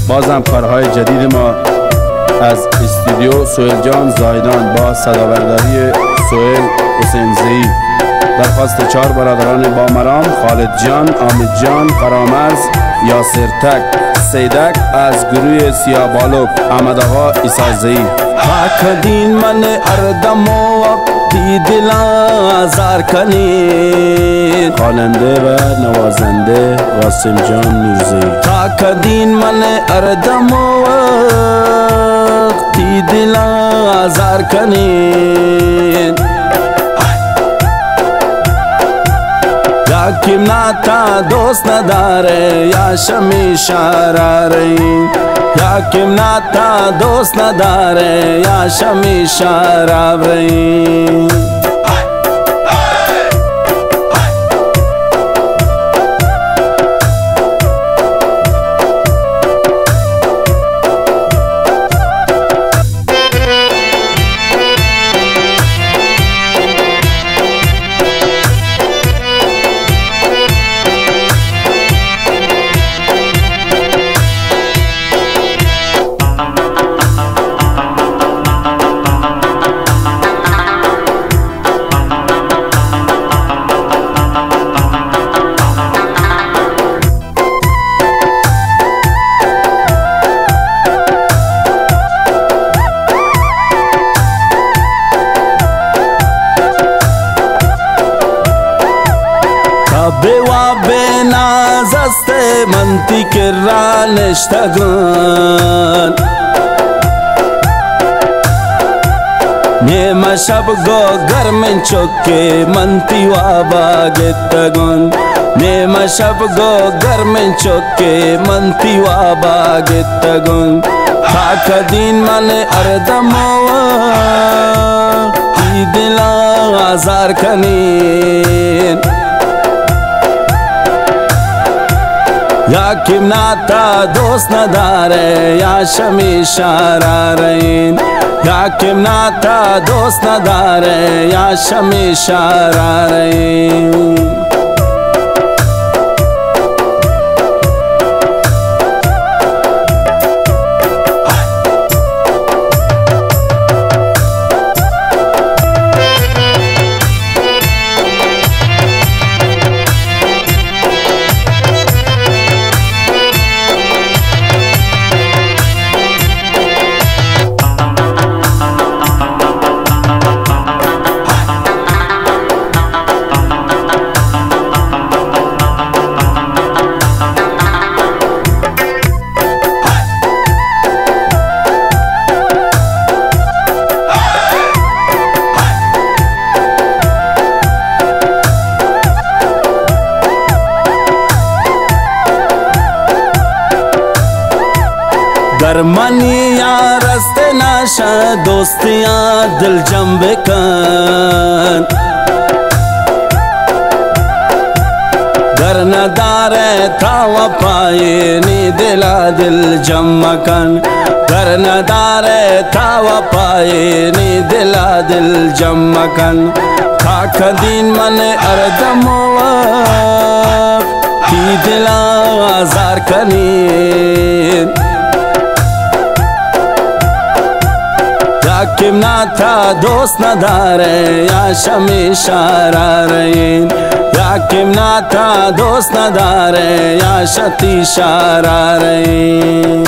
بازم کارهای جدید ما از استودیو سهیل جان زایدان با صدابرداری سهیل حسینزئی. درخواست 4 برادران با مرام: خالد جان، آمد جان، فرامرز، یاسر تک، سیدک از گروه سیابالوک، احمد آقا ایسازئی. کدین من اردم و وقتی دل آزار کنی، خواننده و نوازنده قاسم جان نورزئی. کدین من اردم و وقتی دل آزار کنی، یا کم ناتا دوست نداره یا شمی شرارین، یا کم ناتا دوست نداره یا شمی شرارین. بیوا به ناز است منتی که را نشتگان، نیم شب گو گرمن چوکه منتی و باگتگان، نیم شب گو گرمن چوکه منتی و باگتگان. کدین من اردم و تی دل آزار کنین، یا کم ناتا دوست نداره یا شمی شرارین، یا کم ناتا دوست نداره یا شمی شرارین. درمانی یا رست ناشا دوستیاں دل جنب کن، گر ندارے تا وفائی نی دلا دل جمع کن، گر ندارے تا وفائی نی دلا دل جمع کن. کدین من اردم و تی دلا آزار کنین، یا کم ناتا دوست نداره یا شمی شرارین، یا کم ناتا دوست نداره یا شتی شرارین.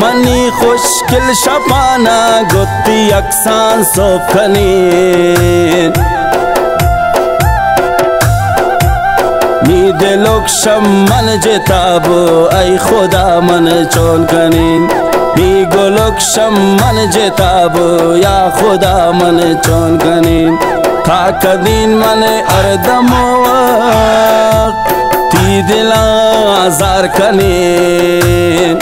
منی خوشگل شپانا گوتی اکسان سوکنین، میدلکشم من جتابو ای خدا من چون کنین میگلکشم من جتابو یا خدا من چون کنین تا کدین من اردمو تی دل آزار کنین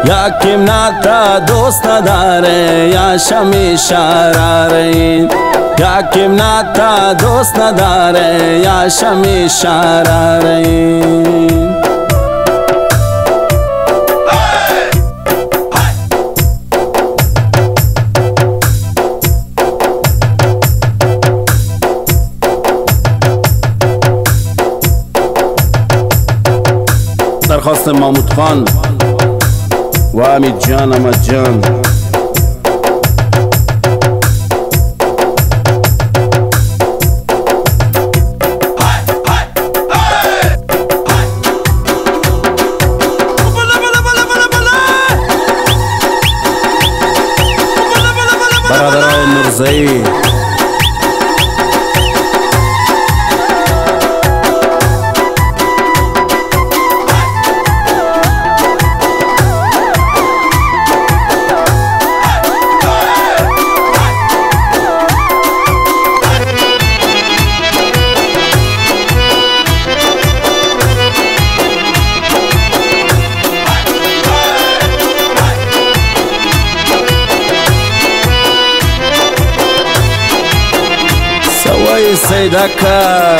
یا کم ناتا دوست نداره یا شمی شرارین یا کم ناتا دوست نداره یا شمی شرارین درخواست محمود خان و امید جان احمد جان برادران مرزایی سیدکا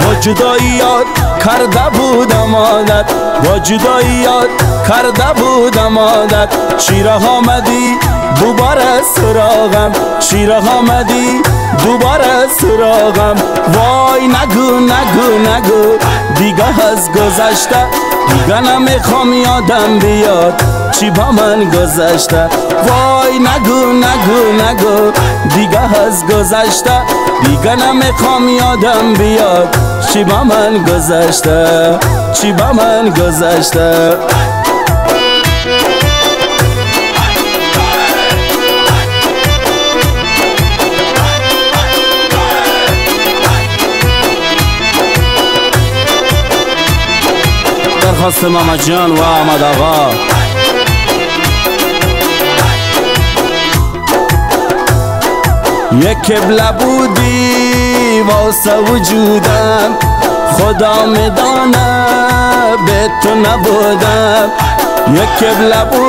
با جداییات کرده بودم عادت با جداییات کرده بودم عادت چیره آمدی دوباره سراغم چیره آمدی دوباره سراغم وای نگو نگو نگو دیگه از گذشته دیگه نمیخوام یادم بیاد چی با من گذشته وای نگو نگو نگو دیگه از گذشته دیگه نمیخوام یادم بیاد چی با من گذشته چی با من گذشته درخواست محمد جان و احمد آقا یک قبله بودی واسه وجودم خدا میدانه به تو نبودم یک قبله بود